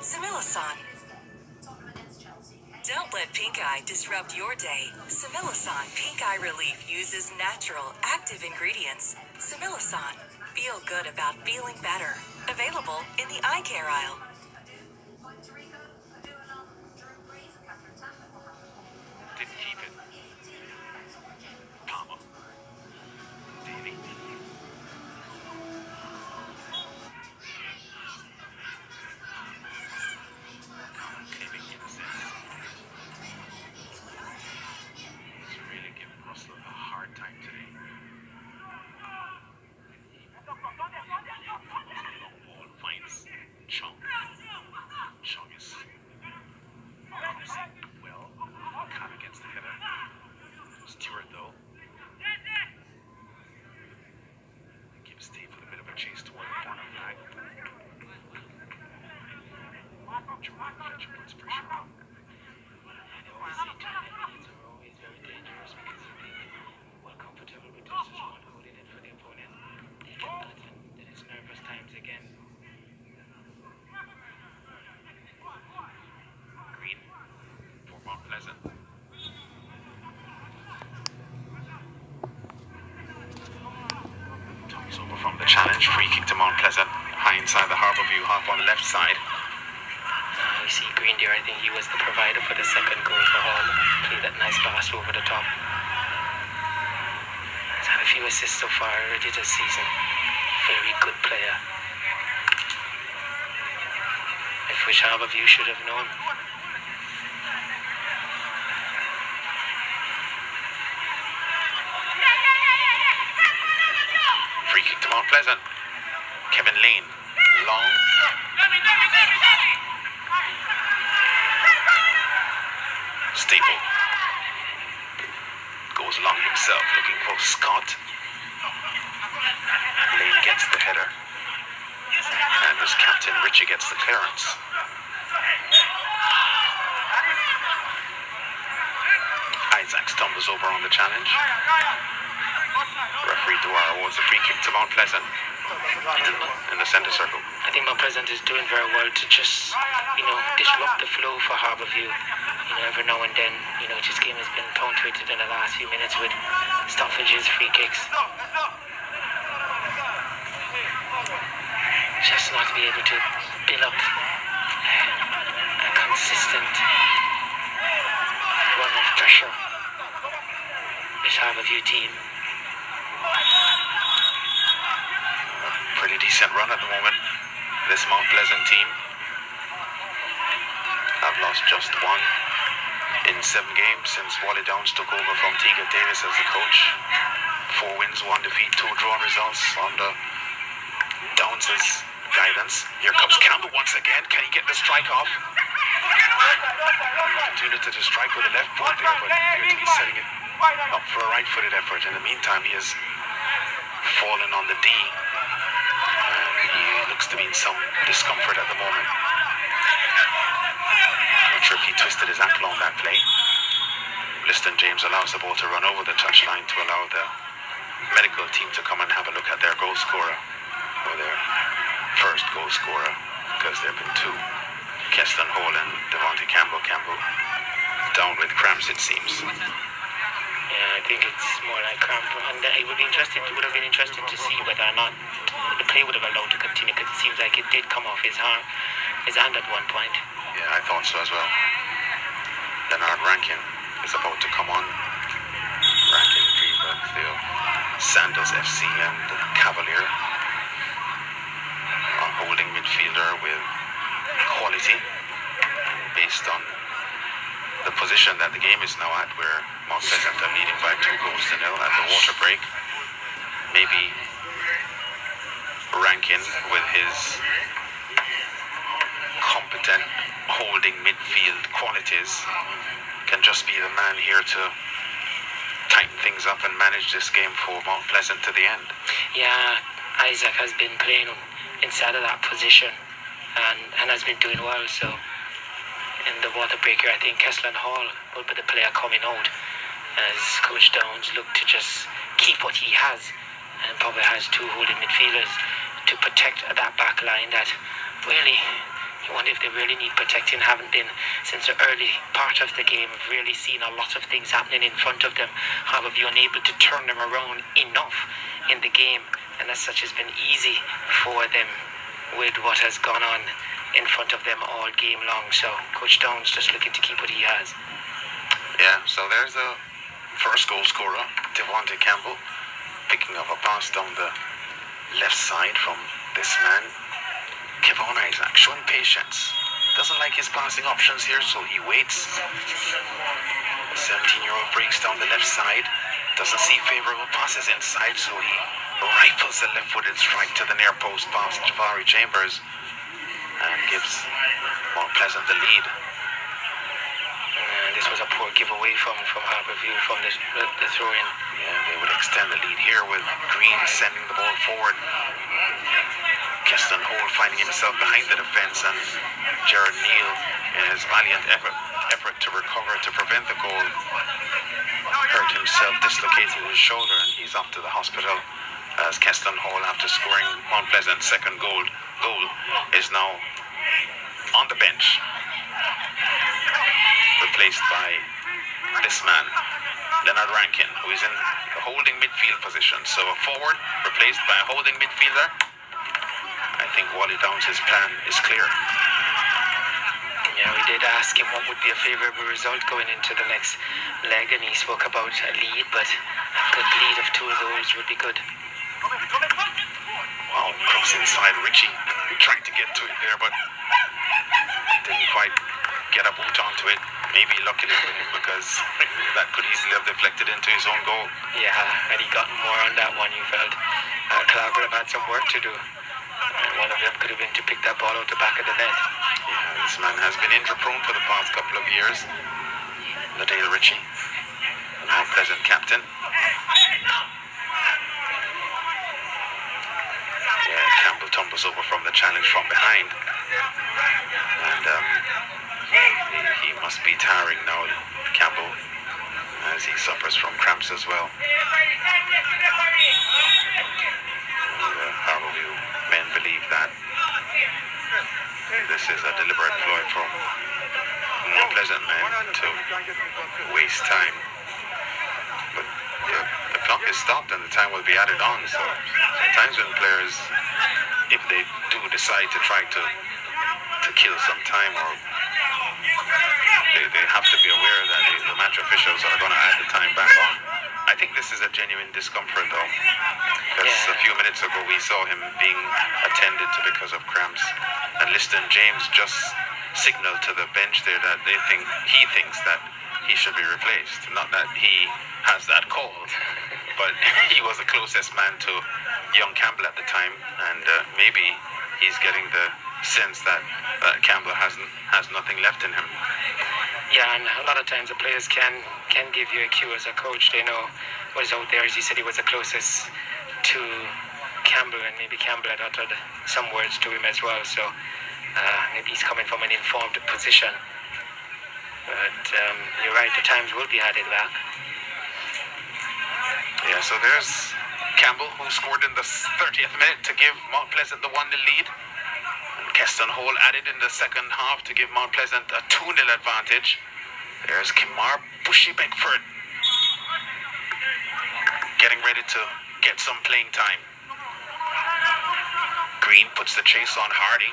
Similasan. Don't let pink eye disrupt your day. Similasan Pink Eye Relief uses natural, active ingredients. Similasan. Feel good about feeling better. Available in the eye care aisle. Didn't keep it. Palmer. Davey. Claiming innocence. He's really giving Russell a hard time today. Long ball finds Chung. Chung is well. Caught against the header. Stewart though. Gives Steve a bit of a chase toward the corner flag. Jordan Fletcher puts pressure on. I always say challenges are always very dangerous because if they were comfortable with this one holding it for the opponent, they get nothing. Then it's nervous times again. Green for Mount Pleasant. Tommy's over from the challenge. Free kick to Mount Pleasant. High inside the Harbour View half on the left side. You see Green there, I think he was the provider for the second goal for Hall. Played that nice pass over the top. He's had a few assists so far already this season. Very good player. I wish Harbour View should have known. Free kick to Mount Pleasant. Kevin Lane. Long. Staple. Goes along himself looking for Scott. Lane gets the header. And his captain Richie gets the clearance. Isaac stumbles over on the challenge. Referee Dwyer awards a free kick to Mount Pleasant in the centre circle. I think Mount Pleasant is doing very well to just, disrupt the flow for Harbour View. Every now and then, this game has been punctuated in the last few minutes with stoppages, free kicks. Just not to be able to build up a consistent run of pressure. This Harbour View team. Pretty decent run at the moment. This Mount Pleasant team have lost just one in 7 games since Wally Downs took over from Teague Davis as the coach. 4 wins, 1 defeat, 2 drawn results under Downs' guidance. Here comes Campbell once again. Can he get the strike off? Opportunity to strike with the left foot there, but appeared to be setting it up for a right-footed effort. In the meantime, he has fallen on the D. He looks to be in some discomfort at the moment. Not sure if he twisted his ankle on that play. Liston James allows the ball to run over the touchline to allow the medical team to come and have a look at their goal scorer, or their first goal scorer, because there have been 2. Keston Hall and Devontae Campbell. Campbell down with cramps, it seems. Yeah, I think it's more like cramp. And it would have been interesting to see whether or not the play would have allowed to continue, because it seems like it did come off his hand at one point. Yeah, I thought so as well. Bernard Rankin is about to come on. Rankin, the Sanders FC and Cavalier, a holding midfielder with quality based on the position that the game is now at, where Mount Pleasant are leading by 2 goals to 0 at the water break. Maybe Rankin, with his competent holding midfield qualities, can just be the man here to tighten things up and manage this game for Mount Pleasant to the end. Yeah, Isaac has been playing inside of that position and has been doing well. So in the water breaker, I think Keslan Hall will be the player coming out, as Coach Downs looked to just keep what he has, and probably has 2 holding midfielders to protect that back line that really You wonder if they really need protecting. Haven't been since the early part of the game. Have really seen a lot of things happening in front of them. Have you unable to turn them around enough in the game, and as such, has been easy for them with what has gone on in front of them all game long. So Coach Downs just looking to keep what he has. Yeah, so there's the first goal scorer, Devontae Campbell, picking up a pass down the left side from this man, Kevon Isaac, showing patience. Doesn't like his passing options here, so he waits. The 17-year-old breaks down the left side, doesn't see favorable passes inside, so he rifles the left-footed strike to the near post past Jabari Chambers and gives Mount Pleasant the lead. This was a poor giveaway from Harborview from the throw-in. Yeah, they would extend the lead here with Green sending the ball forward. Keston Hole finding himself behind the defence, and Jared Neal in his valiant effort to recover to prevent the goal hurt himself, dislocated his shoulder, and he's off to the hospital as Keston Hole, after scoring Mount Pleasant's second goal, is now on the bench, replaced by this man, Leonard Rankin, who is in the holding midfield position. So a forward replaced by a holding midfielder. I think Wally Downs' plan is clear. Yeah, we did ask him what would be a favourable result going into the next leg, and he spoke about a lead, but a good lead of 2 goals would be good. Wow, cross inside Richie, trying to get to it there, but didn't quite get a boot onto it. Maybe luckily for him, because that could easily have deflected into his own goal. Yeah, had he gotten more on that one, you felt Clark would have had some work to do. And one of them could have been to pick that ball out the back of the net. Yeah, this man has been injury prone for the past couple of years. Nadale Richie, the Mount Pleasant captain. Yeah, Campbell tumbles over from the challenge from behind. And he must be tiring now, Campbell, as he suffers from cramps as well. Harborview men believe that this is a deliberate ploy from Mount Pleasant men to waste time. But the clock is stopped and the time will be added on, so sometimes when players, if they do decide to try to kill some time, or they have to be aware that the match officials are going to add the time back on. I think this is a genuine discomfort, though, because a few minutes ago we saw him being attended to because of cramps, and Liston James just signaled to the bench there that he thinks that he should be replaced. Not that he has that call, but he was the closest man to young Campbell at the time, and maybe he's getting the sense that Campbell has nothing left in him. Yeah, and a lot of times the players can give you a cue as a coach. They know what is out there. As you said, he was the closest to Campbell, and maybe Campbell had uttered some words to him as well. So maybe he's coming from an informed position. But you're right, the times will be added back. Yeah, so there's Campbell, who scored in the 30th minute to give Mount Pleasant the 1-0 lead. Keston Hole added in the second half to give Mount Pleasant a 2-0 advantage. There's Kimar Bushy-Beckford getting ready to get some playing time. Green puts the chase on Hardy,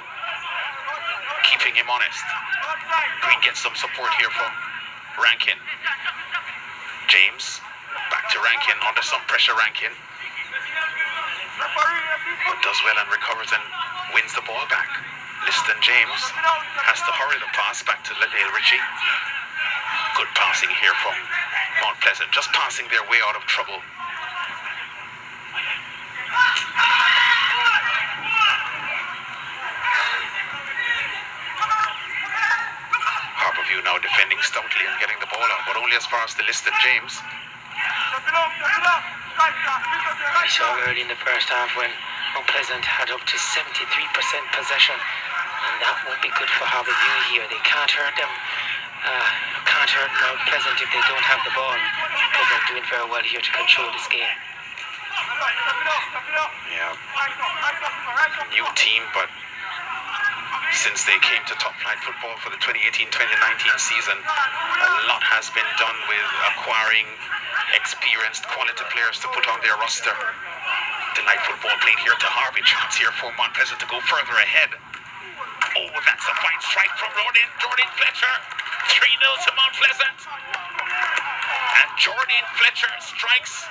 keeping him honest. Green gets some support here from Rankin. James, back to Rankin, under some pressure Rankin. But does well and recovers and wins the ball back. Liston James has to hurry the pass back to Nadale Richie. Good passing here from Mount Pleasant, just passing their way out of trouble. Harborview now defending stoutly and getting the ball out, but only as far as the Liston James. I saw early in the first half when Mount Pleasant had up to 73% possession, and that won't be good for Harborview here. They can't hurt them. Can't hurt Mount Pleasant if they don't have the ball, because they're doing very well here to control this game. Yeah, new team, but since they came to top flight football for the 2018-2019 season. A lot has been done with acquiring experienced quality players to put on their roster. Delightful ball played here to Harvey. Chance here for Mount Pleasant to go further ahead. Oh, that's a fine strike from Jordan Fletcher. 3-0 to Mount Pleasant. And Jordan Fletcher strikes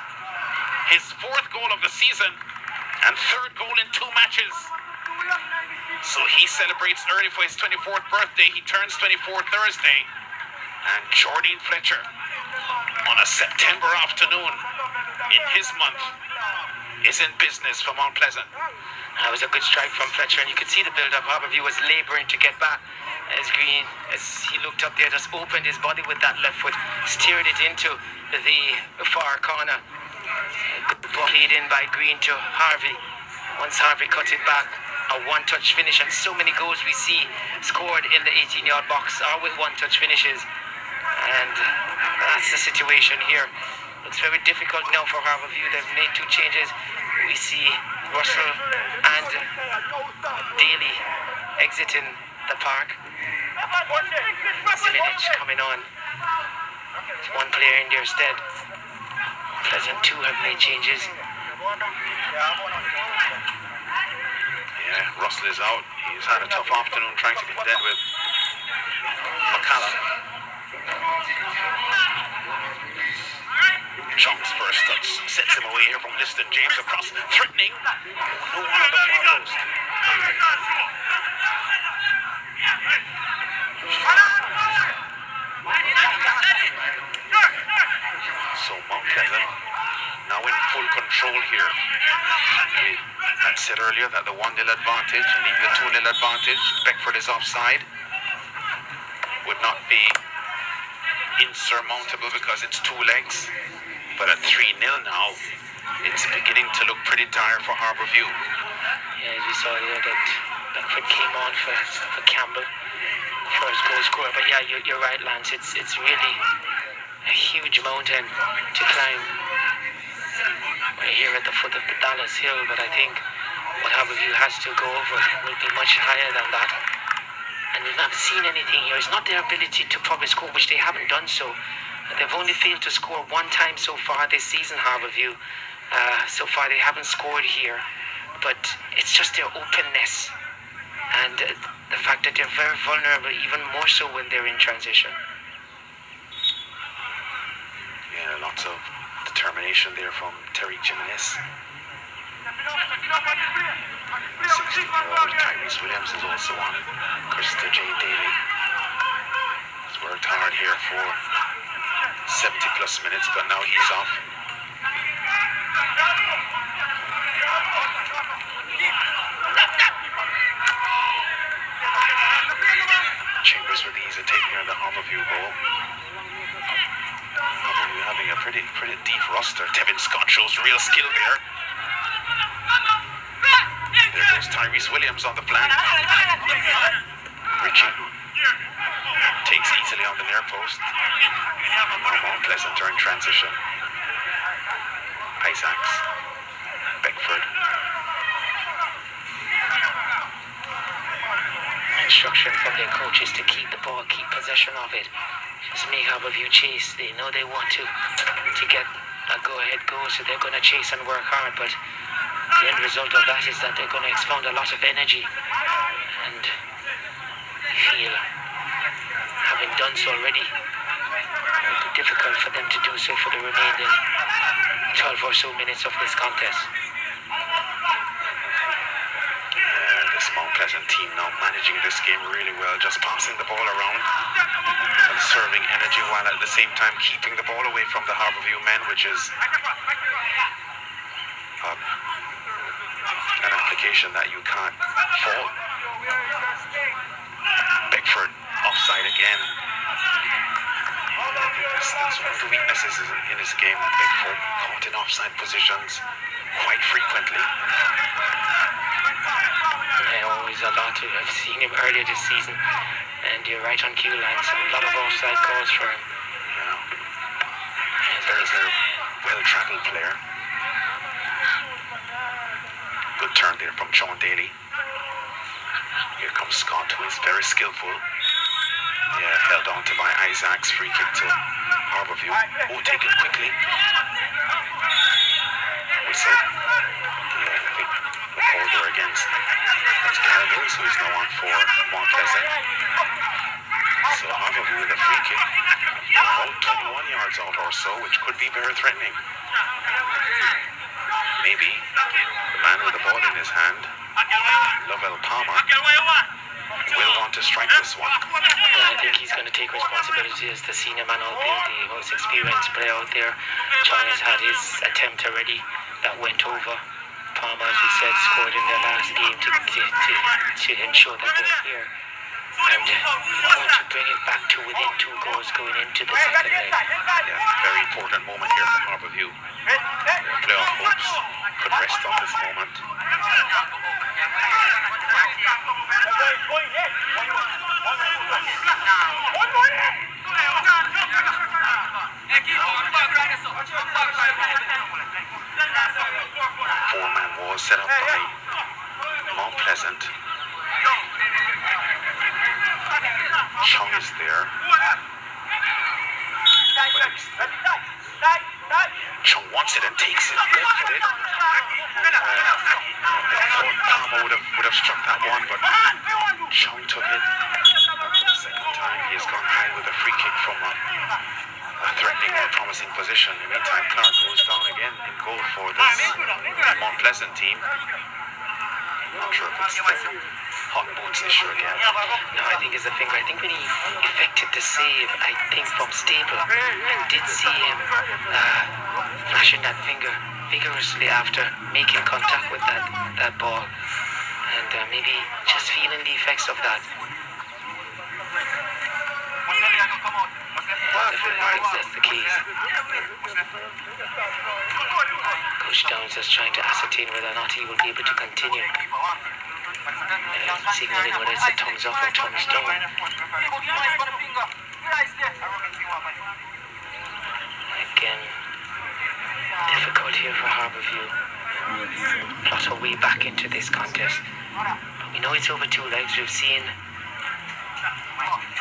his 4th goal of the season and 3rd goal in 2 matches. So he celebrates early for his 24th birthday. He turns 24 Thursday. And Jordan Fletcher, on a September afternoon in his month, is in business for Mount Pleasant. That was a good strike from Fletcher, and you could see the build-up. Harborview was labouring to get back. As Green, as he looked up there, just opened his body with that left foot, steered it into the far corner. Good ball played in by Green to Harvey. Once Harvey cut it back, a one-touch finish, and so many goals we see scored in the 18-yard box are with one-touch finishes, and that's the situation here. Looks very difficult now for Harborview. They've made 2 changes. We see Russell and Daly exiting the park. Ziminic coming on. There's 1 player in their stead. Pleasant 2 have made changes. Yeah, Russell is out. He's had a tough afternoon trying to contend with McCallum. Chong's first touch sets him away here from Liston James across, threatening. No one on the far post. So Mount Pleasant now in full control here. I said earlier that the 1-0 advantage and even the 2-0 advantage, Beckford is offside, would not be insurmountable because it's 2 legs. But at 3-0 now, it's beginning to look pretty dire for Harborview. Yeah, as we saw here that Beckford came on for Campbell, first goal scorer. But yeah, you're right, Lance. It's really a huge mountain to climb. We're here at the foot of the Dallas Hill, but I think what Harborview has to go over will be much higher than that. And we've not seen anything here. It's not their ability to probably score, which they haven't done so. They've only failed to score 1 time so far this season, Harborview. So far they haven't scored here. But it's just their openness and the fact that they're very vulnerable, even more so when they're in transition. Yeah, lots of determination there from Terry Jimenez. 16-year-old Tyrese Williams is also on. Krista J. Daly has worked hard here for 70 plus minutes, but now he's off. Chambers with ease of taking on the Harborview goal. Harborview having a pretty deep roster. Tevin Scott shows real skill there. There goes Tyrese Williams on the flank. Richie takes easily on the near post. Mount Pleasant are in transition. Isaacs, Beckford. Instruction from their coaches to keep the ball, keep possession of it. Just make Harborview chase. They know they want to get a go-ahead goal, so they're going to chase and work hard. But the end result of that is that they're going to expound a lot of energy, and I feel, having done so already, it will be difficult for them to do so for the remaining 12 or so minutes of this contest. This Mount Pleasant team now managing this game really well, just passing the ball around, conserving energy while at the same time keeping the ball away from the Harborview men, which is an application that you can't fault. Beckford offside again. That's one of the weaknesses in this game. Beckford caught in offside positions quite frequently. Yeah, always a lot. I've seen him earlier this season, and you're right on cue, Lance. A lot of offside calls for him. Yeah. There's a well-travelled player. Good turn there from Sean Daly. Here comes Scott, who is very skillful. Yeah, held on to by Isaac's free kick to Harborview. Oh, taken quickly. Whistle. Yeah, I think the call there against Gareth Mills, who is now on for Mount Pleasant. So Harborview with a free kick. About 21 yards out or so, which could be very threatening. Maybe the man with the ball in his hand, Lovell Palmer, will want to strike this one. Yeah, I think he's going to take responsibility as the senior man out there, the most experienced player out there. Chong has had his attempt already that went over. Palmer, as we said, scored in their last game to ensure that they're here. And going to bring it back to within 2 goals going into the second leg. Yeah, very important moment here for Harborview. Their playoff hopes could rest on this moment. Four-man wall set up by Mount Pleasant. Chung is there. Chung wants it and takes it. Left-footed. Palmer would have struck that one, but Chung took it. For the second time, he has gone high with a free kick from a threatening or promising position. In the meantime, Clark goes down again in goal for this Mount Pleasant team. Not sure if it's the hot boots issue again. No, I think it's the finger. I think when he effected the save, I think from Staple, I did see him flashing that finger vigorously after making contact with that ball. And maybe just feeling the effects of that. Definitely that's the case. Coach Downs is trying to ascertain whether or not he will be able to continue. Signaling whether it's a thumbs up or thumbs down. Again, difficult here for Harborview. Plot our way back into this contest. We know it's over 2 legs. We've seen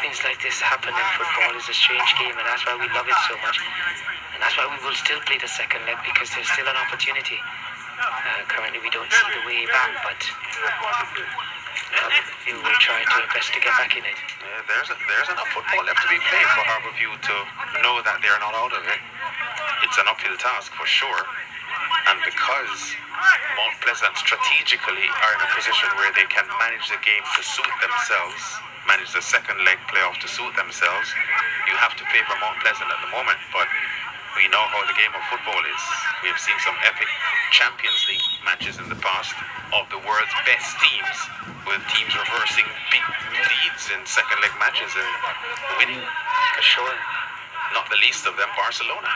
things like this happen in football. It's a strange game, and that's why we love it so much. And that's why we will still play the second leg, because there's still an opportunity. Currently we don't see the way back, but we will try to best to get back in it. Yeah, there's enough football left to be played for Harborview to know that they're not out of it. It's an uphill task for sure, and because Mount Pleasant strategically are in a position where they can manage the game to suit themselves, manage the second leg playoff to suit themselves, you have to favor Mount Pleasant at the moment, but we know how the game of football is. We've seen some epic Champions League matches in the past of the world's best teams, with teams reversing big leads in second leg matches and winning. For sure. Not the least of them, Barcelona.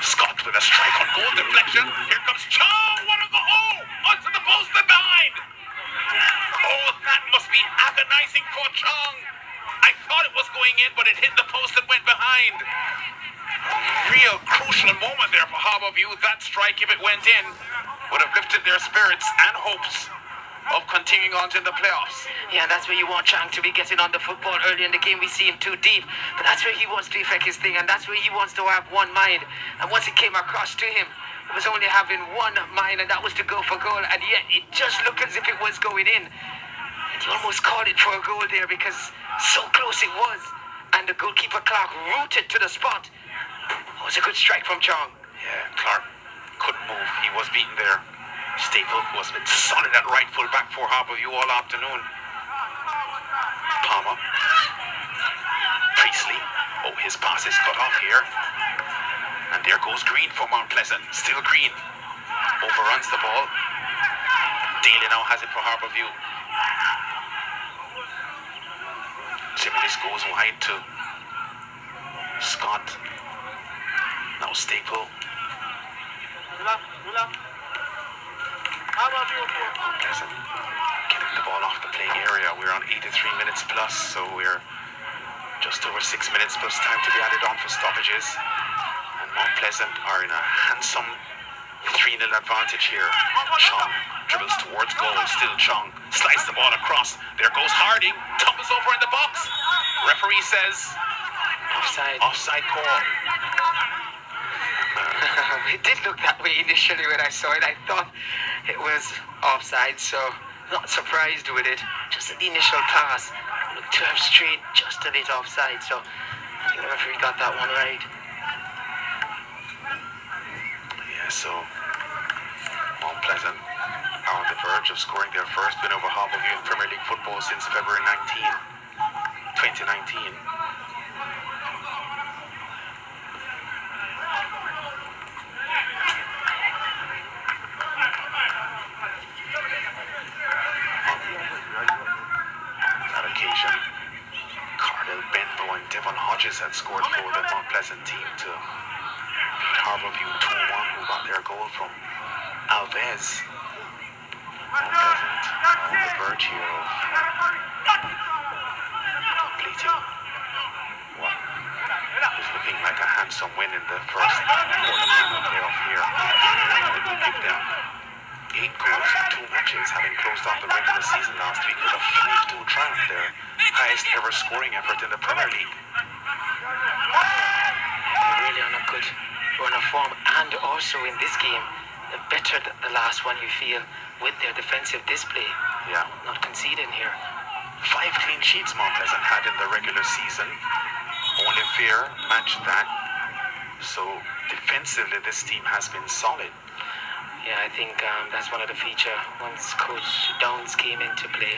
Scott with a strike on goal deflection. Here comes Chung. What a goal! Onto the post and behind. Oh, that must be agonizing for Chung. I thought it was going in, but it hit the post and went behind. Real crucial moment there for Harborview. That strike, if it went in, would have lifted their spirits and hopes of continuing on to the playoffs. Yeah, that's where you want Chang to be getting on the football early in the game. We see him too deep, but that's where he wants to effect his thing, and that's where he wants to have one mind. And once it came across to him, it was only having one mind, and that was to go for goal, and yet it just looked as if it was going in. And you almost called it for a goal there, because so close it was, and the goalkeeper Clark rooted to the spot. It was a good strike from Chong. Yeah, Clark couldn't move. He was beaten there. Staple, who has been solid at right full back for Harborview all afternoon. Palmer. Priestley. Oh, his pass is cut off here. And there goes Green for Mount Pleasant. Still Green. Overruns the ball. Daly now has it for Harborview. Similis goes wide to Scott. Now Staple. Pleasant getting the ball off the playing area. We're on 83 minutes plus, so we're just over 6 minutes plus time to be added on for stoppages. And Mount Pleasant are in a handsome 3-0 advantage here. Sean dribbles towards towards goal. Still Chung slices the ball across. There goes Harding. Tumbles over in the box. Referee says Offside. offside call. It did look that way initially when I saw it. I thought it was offside, so not surprised with it. Just at the initial pass, looked to have strayed just a bit offside, so I think the referee got that one right. Yeah, so Mount Pleasant are on the verge of scoring their first win over Harborview in Premier League football since February 2019. That occasion, Cardell Benbow and Devon Hodges had scored for the Mount Pleasant team to beat Harborview 2-1, who got their goal from Alves. Mount Pleasant on the verge here of completing what is looking like a handsome win in the first quarterfinal playoff here. It will give them 8 goals in 2 matches, having closed off the regular season last week with a 5-2 triumph, their highest ever scoring effort in the Premier League. They're really on a good run of form, and also in this game, they're better than the last one, you feel, with their defensive display. Yeah. Not conceding here. 5 clean sheets Mount Pleasant had in the regular season. Only Fair matched that. So defensively, this team has been solid. Yeah, I think that's one of the feature. Once Coach Downs came into play,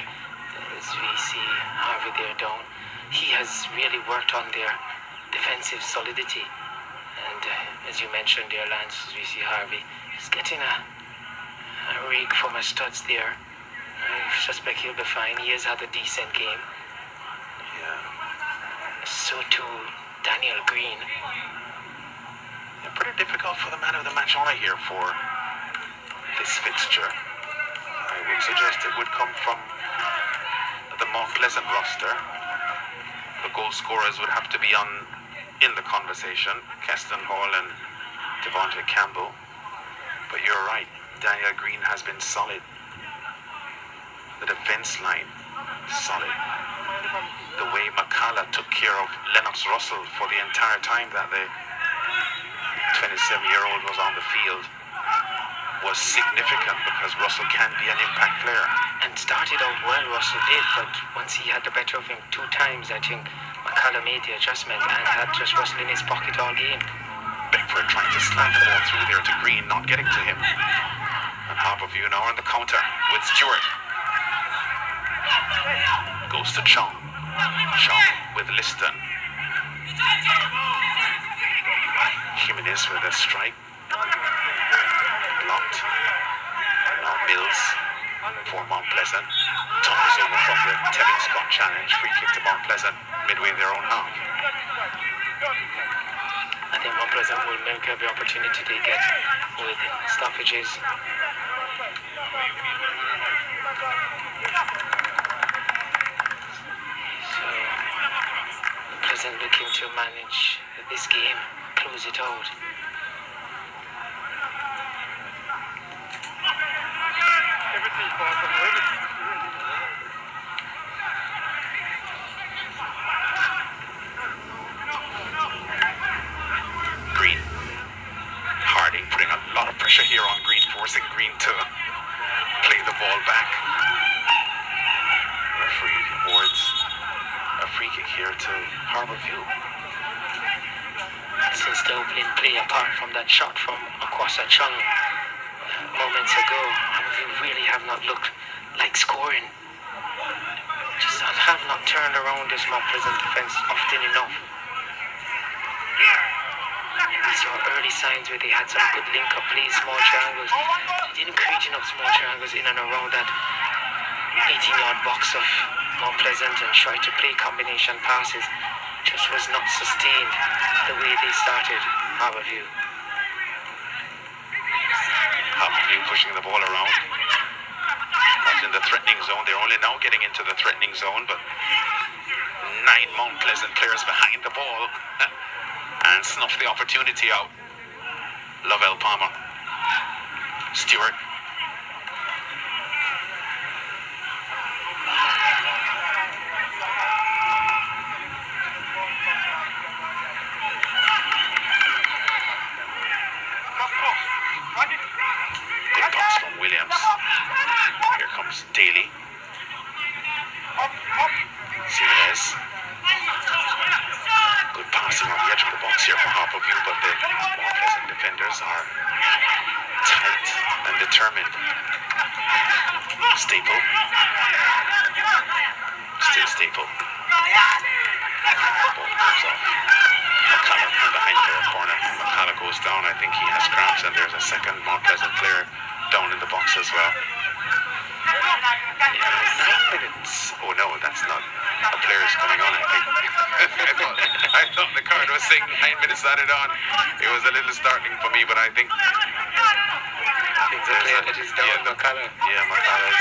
as we see Harvey there down, he has really worked on their defensive solidity. And as you mentioned there, Lance, as we see Harvey, he's getting a rig from his studs there. I suspect he'll be fine. He has had a decent game. Yeah. So too, Daniel Green. Yeah, pretty difficult for the man of the match honor here for this fixture. I would suggest it would come from the Mount Pleasant roster. The goal scorers would have to be in the conversation, Keston Hall and Devontae Campbell. But you're right, Daniel Green has been solid. The defense line, solid. The way McCalla took care of Lennox Russell for the entire time that the 27-year-old was on the field was significant, because Russell can be an impact player. And started out well, Russell did, but once he had the better of him 2 times, I think McCalla made the adjustment and had just Russell in his pocket all game. Beckford trying to slant the ball through there to Green, not getting to him. And Harborview now on the counter with Stewart. Goes to Chung. Chung with Liston. Jimenez with a strike. Blocked. Now Mills for Mount Pleasant. Tumbles over from the Tevin Scott challenge. Free kick to Mount Pleasant midway in their own half. I think Mount Pleasant will milk every opportunity they get with stoppages. So, Pleasant looking to manage this game, close it out. Green. Harding putting a lot of pressure here on Green, forcing Green to play the ball back. Referee awards a free kick here to Harborview. Since the opening play, apart from that shot from Akwasa Chung moments ago, we really have not looked like scoring. Just have not turned around this Mount Pleasant defense often enough. We saw early signs where they had some good link-up plays, small triangles. They didn't create enough small triangles in and around that 18-yard box of Mount Pleasant and tried to play combination passes. Just was not sustained the way they started Harborview. Harborview pushing the ball around. Not in the threatening zone. They're only now getting into the threatening zone, but 9 Mount Pleasant players behind the ball and snuff the opportunity out. Lovell Palmer. Stewart. Staple. Still Staple. McCullough from behind for a corner. McCullough goes down. I think he has cramps, and there's a second Mount Pleasant player down in the box as well. Yeah, 9 minutes. Oh no, that's not. A player is coming on, I think. I thought the card was saying 9 minutes added on. It was a little startling for me, but I think. The player that is down, McCullough. Yeah, McCullough.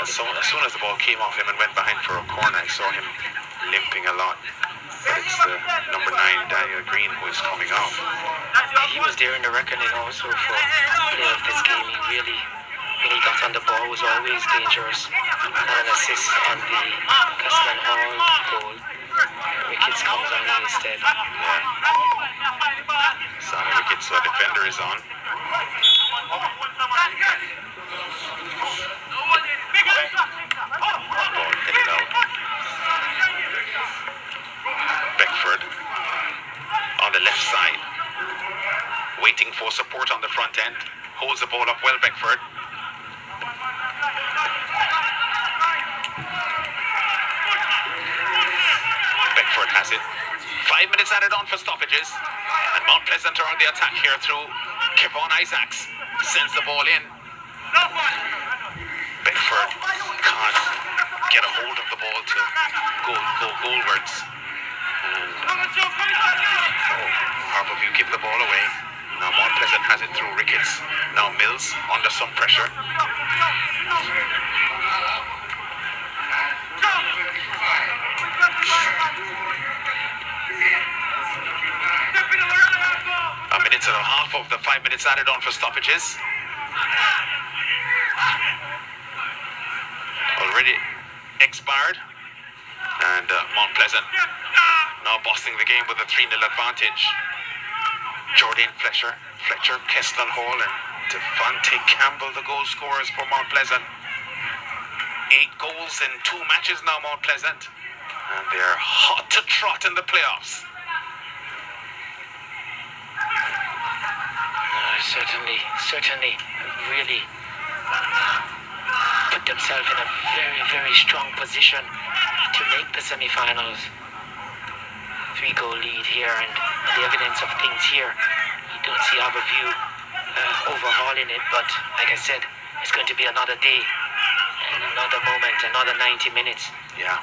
As soon as the ball came off him and went behind for a corner, I saw him limping a lot. But it's the number 9, Daniel Green, who is coming off. He was there in the reckoning also for player of this game. He really, when he got on the ball, was always dangerous. And an assist on the Castellan Hall goal. Ricketts comes on instead. Yeah. Sonny Ricketts, so a defender is on. Ball headed out. Beckford on the left side, waiting for support on the front end. Holds the ball up well, Beckford. Beckford has it. 5 minutes added on for stoppages. And Mount Pleasant are on the attack here through Kevon Isaacs. Sends the ball in. Beckford can't get a hold of the ball to go goalwards. Harborview give the ball away. Now Mount Pleasant has it through Ricketts. Now Mills under some pressure. A minute and a half of the 5 minutes added on for stoppages. Already expired. And Mount Pleasant now bossing the game with a 3-0 advantage. Jordan Fletcher, Keston Hall, and Devontae Campbell, the goal scorers for Mount Pleasant. 8 goals in 2 matches now, Mount Pleasant. And they're hot to trot in the playoffs. Certainly, really put themselves in a very, very strong position to make the semi-finals. 3-goal lead here, and the evidence of things here. You don't see Harborview overhauling it, but like I said, it's going to be another day, another moment, another 90 minutes. Yeah.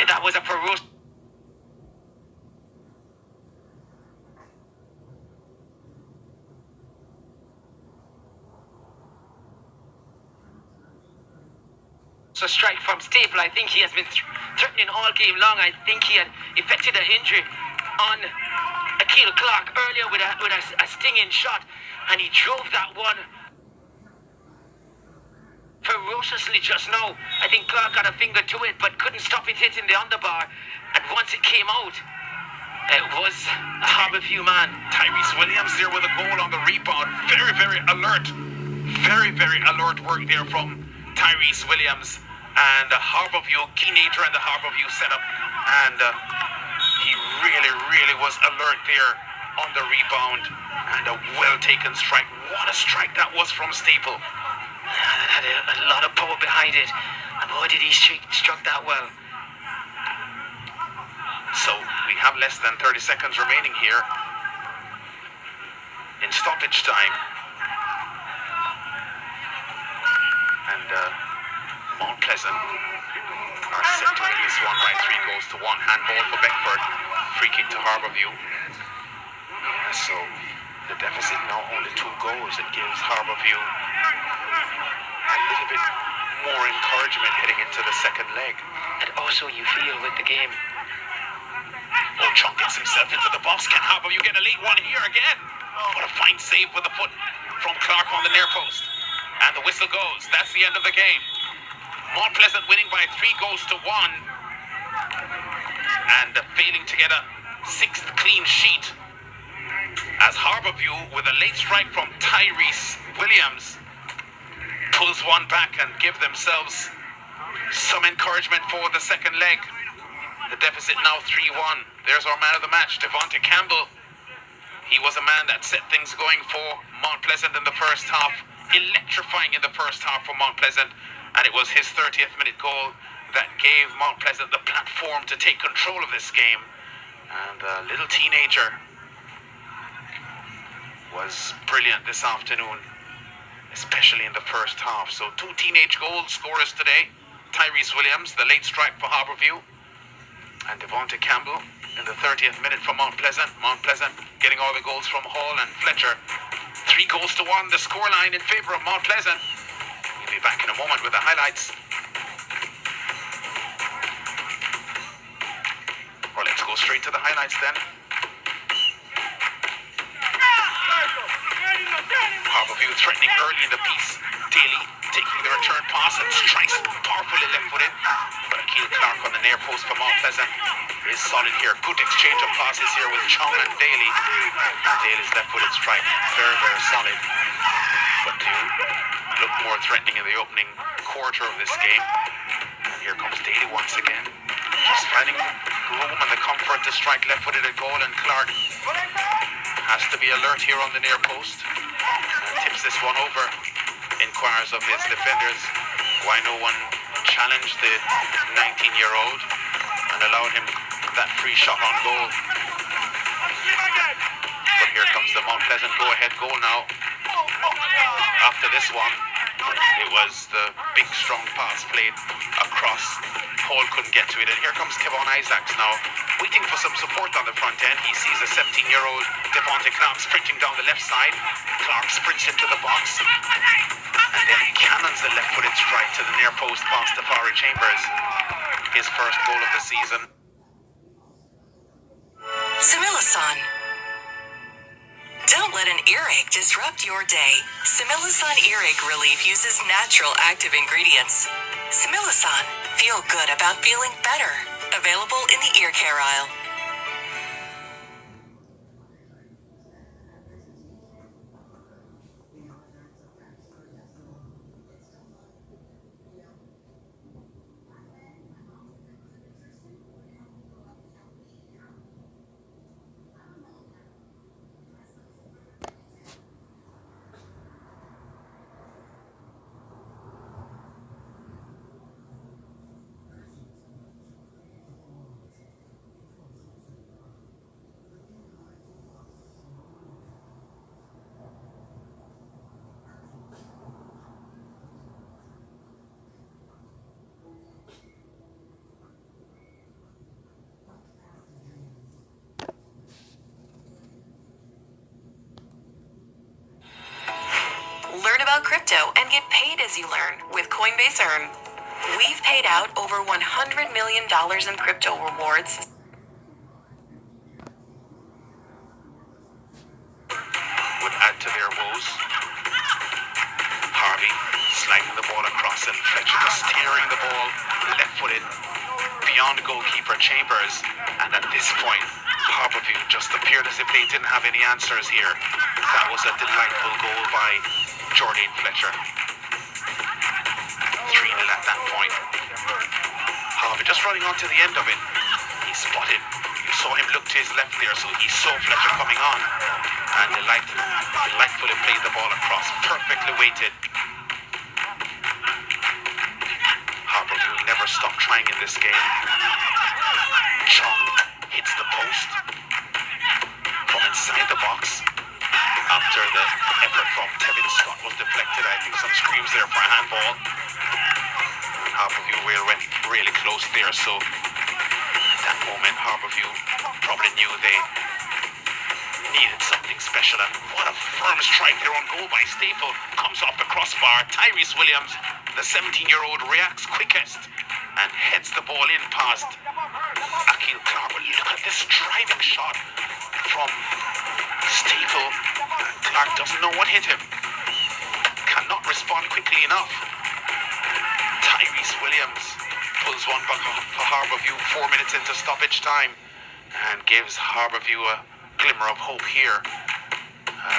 That was a ferocious. A strike from Staple. I think he has been threatening all game long. I think he had effected an injury on Akil Clark earlier with a stinging shot, and he drove that one ferociously just now. I think Clark got a finger to it, but couldn't stop it hitting the underbar. And once it came out, it was a Harborview man. Tyrese Williams there with a goal on the rebound. Very, very alert. Very, very alert work there from Tyrese Williams and Harborview, teenager in the Harborview setup. And he really, really was alert there on the rebound. And a well-taken strike. What a strike that was from Staple. That had a lot of power behind it. And boy, did he struck that well. So we have less than 30 seconds remaining here in stoppage time. And Mount Pleasant are set to win this one by 3 goals to 1. Handball for Beckford. Free kick to Harborview. So the deficit now only 2 goals. It gives Harborview a little bit more encouragement heading into the second leg. And also you feel with the game. Chunk gets himself into the box. Can Harborview get a late one here again? What a fine save with the foot from Clark on the near post. And the whistle goes. That's the end of the game. Mount Pleasant winning by 3 goals to 1. And failing to get a 6th clean sheet. As Harborview, with a late strike from Tyrese Williams, pulls one back and give themselves some encouragement for the second leg. The deficit now 3-1. There's our man of the match, Devontae Campbell. He was a man that set things going for Mount Pleasant in the first half. Electrifying in the first half for Mount Pleasant. And it was his 30th minute goal that gave Mount Pleasant the platform to take control of this game. And the little teenager was brilliant this afternoon, especially in the first half. So 2 teenage goal scorers today. Tyrese Williams, the late strike for Harborview. And Devontae Campbell in the 30th minute from Mount Pleasant. Mount Pleasant getting all the goals from Hall and Fletcher. 3 goals to 1, the scoreline in favour of Mount Pleasant. We'll be back in a moment with the highlights. Or let's go straight to the highlights then. Harborview threatening early in the piece. Daly taking the return pass and strikes powerfully left-footed. But Akil Clark on the near post for Mount Pleasant is solid here. Good exchange of passes here with Chong and Daly. Daly's left-footed strike, very, very solid. But to look more threatening in the opening quarter of this game. And here comes Daly once again. Just finding room and the comfort to strike left-footed at goal, and Clark has to be alert here on the near post. And tips this one over. Inquires of his defenders why no one challenged the 19-year-old and allowed him that free shot on goal. But here comes the Mount Pleasant go-ahead goal now. After this one, it was the big strong pass played across. Paul couldn't get to it, and here comes Kevon Isaacs now, waiting for some support on the front end. He sees a 17-year-old Devontae Clark sprinting down the left side. Clark sprints into the box, and then cannons the left-footed strike to the near post pass to Farrell Chambers. His first goal of the season. Similasan. Don't let an earache disrupt your day. Similasan Earache Relief uses natural active ingredients. Similasan. Feel good about feeling better. Available in the ear care aisle. Learn about crypto and get paid as you learn with Coinbase Earn. We've paid out over $100 million in crypto rewards. Would add to their woes. Harvey sliding the ball across and Fletcher just steering the ball left-footed beyond goalkeeper Chambers. And at this point, Harborview just appeared as if they didn't have any answers here. That was a delightful goal by Jordan Fletcher. 3-0 at that point. Harvey just running on to the end of it. He spotted. You saw him look to his left there, so he saw Fletcher coming on. And delightfully played the ball across. Perfectly weighted. Harborview will never stop trying in this game. Chung hits the post from inside the box. After the effort from Tevin Scott was deflected, I think some screams there for a handball. Harborview went really close there, so at that moment Harborview probably knew they needed something special, and what a firm strike there on goal by Staple. Comes off the crossbar. Tyrese Williams, the 17-year-old, reacts quickest and heads the ball in past Akil Clark. Well, look at this driving shot from Staple. Clark doesn't know what hit him. Cannot respond quickly enough. Tyrese Williams pulls one back for Harborview 4 minutes into stoppage time and gives Harborview a glimmer of hope here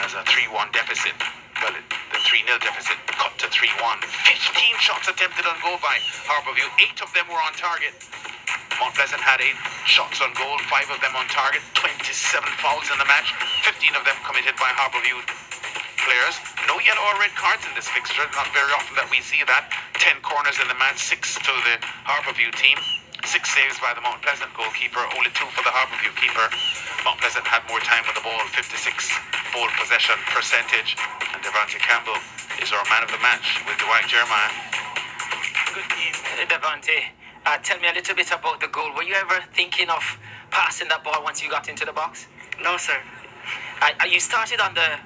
as a 3-1 deficit. Well, the 3-0 deficit cut to 3-1. 15 shots attempted on goal by Harborview. 8 of them were on target. Mount Pleasant had 8 shots on goal, 5 of them on target. 27 fouls in the match, 15 of them committed by Harborview players. No yellow or red cards in this fixture. Not very often that we see that. 10 corners in the match, 6 to the Harborview team. 6 saves by the Mount Pleasant goalkeeper, only 2 for the Harborview keeper. Mount Pleasant had more time with the ball, 56 ball possession percentage. And Devante Campbell is our man of the match with Dwight Jeremiah. Good game, Devante. Tell me a little bit about the goal. Were you ever thinking of passing that ball once you got into the box? No, sir. You started on the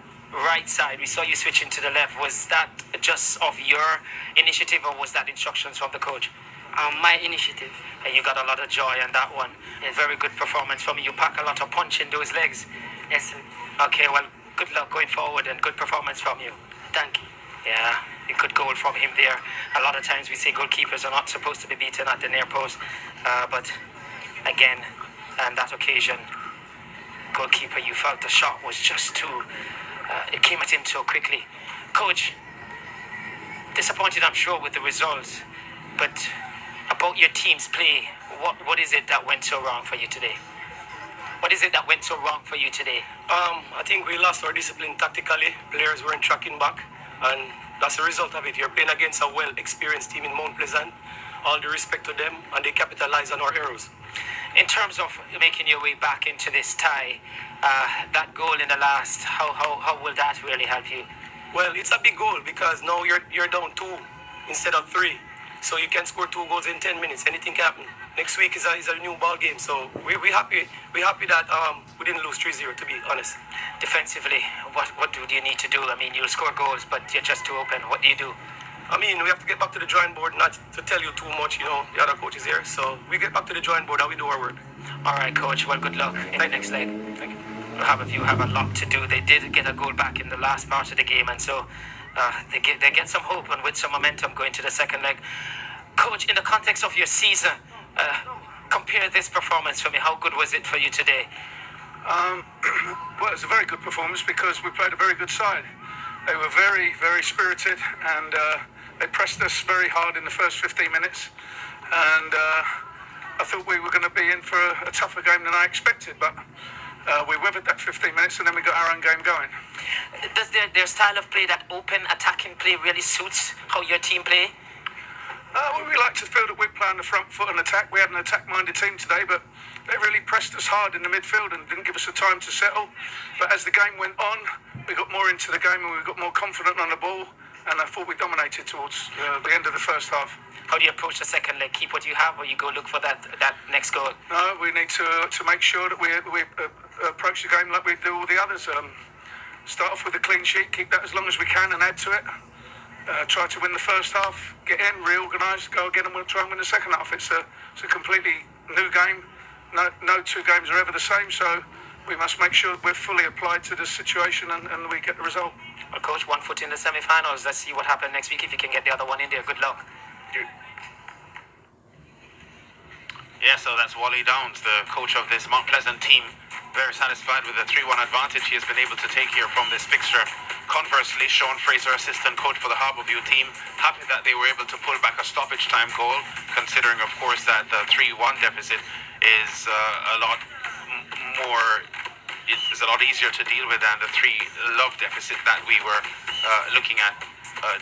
right side. We saw you switching to the left. Was that just of your initiative, or was that instructions from the coach? My initiative. And you got a lot of joy on that one. A very good performance from you. You pack a lot of punch in those legs. Yes, sir. Okay, well, good luck going forward and good performance from you. Thank you. Yeah, a good goal from him there. A lot of times we say goalkeepers are not supposed to be beaten at the near post. But again, on that occasion, goalkeeper, you felt the shot was just too... it came at him so quickly. Coach, disappointed I'm sure with the results, but about your team's play, what is it that went so wrong for you today? What is it that went so wrong for you today? I think we lost our discipline tactically. Players weren't tracking back, and that's the result of it. You're playing against a well-experienced team in Mount Pleasant. All the respect to them, and they capitalize on our errors. In terms of making your way back into this tie, that goal in the last, how will that really help you? Well, it's a big goal because now you're down 2 instead of 3. So you can score 2 goals in 10 minutes. Anything can happen. Next week is a new ball game. So we're happy that we didn't lose 3-0, to be honest. Defensively, what do you need to do? I mean, you'll score goals, but you're just too open. What do you do? I mean, we have to get back to the drawing board, not to tell you too much, the other coach is here. So we get back to the drawing board and we do our work. All right, coach. Well, good luck in the next leg. Thank you. You have a lot to do. They did get a goal back in the last part of the game, and so they get some hope and with some momentum going to the second leg. Coach, in the context of your season, compare this performance for me. How good was it for you today? Well, it's a very good performance because we played a very good side. They were very, very spirited, and they pressed us very hard in the first 15 minutes. And I thought we were going to be in for a tougher game than I expected, but we weathered that 15 minutes and then we got our own game going. Does their style of play, that open attacking play, really suits how your team play? Well, we like to feel that we play on the front foot and attack. We had an attack-minded team today, but they really pressed us hard in the midfield and didn't give us the time to settle. But as the game went on, we got more into the game and we got more confident on the ball, and I thought we dominated towards the end of the first half. How do you approach the second leg? Keep what you have, or you go look for that next goal? No, we need to make sure that we approach the game like we do all the others. Start off with a clean sheet, keep that as long as we can and add to it. Try to win the first half, get in, reorganise, go again and we'll try and win the second half. It's a completely new game. No 2 games are ever the same, so we must make sure we're fully applied to this situation and we get the result. Well, Coach, 1 foot in the semi-finals. Let's see what happens next week if you can get the other one in there. Good luck. Yeah, so that's Wally Downs, the coach of this Mount Pleasant team. very satisfied with the 3-1 advantage he has been able to take here from this fixture. Conversely, Sean Fraser, assistant coach for the Harbourview team, happy that they were able to pull back a stoppage time goal, considering, of course, that the 3-1 deficit is a lot more. It is a lot easier to deal with than the 3-love deficit that we were looking at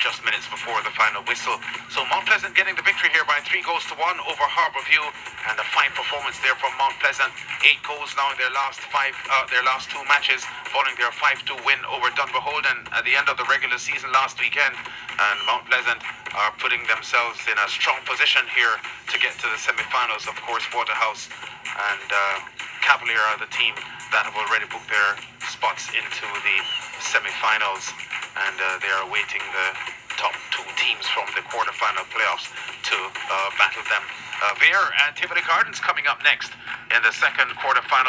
just minutes before the final whistle. So Mount Pleasant getting the victory here by 3-1 over Harbourview, and a fine performance there from Mount Pleasant. 8 goals now in their last 2 matches, following their 5-2 win over Dunbeholden at the end of the regular season last weekend. And Mount Pleasant are putting themselves in a strong position here to get to the semi-finals. Of course, Waterhouse and Cavalier are the team that have already booked their spots into the semi-finals, and they are awaiting the top 2 teams from the quarter-final playoffs to battle them. Vere and Tivoli Gardens coming up next in the second quarter-final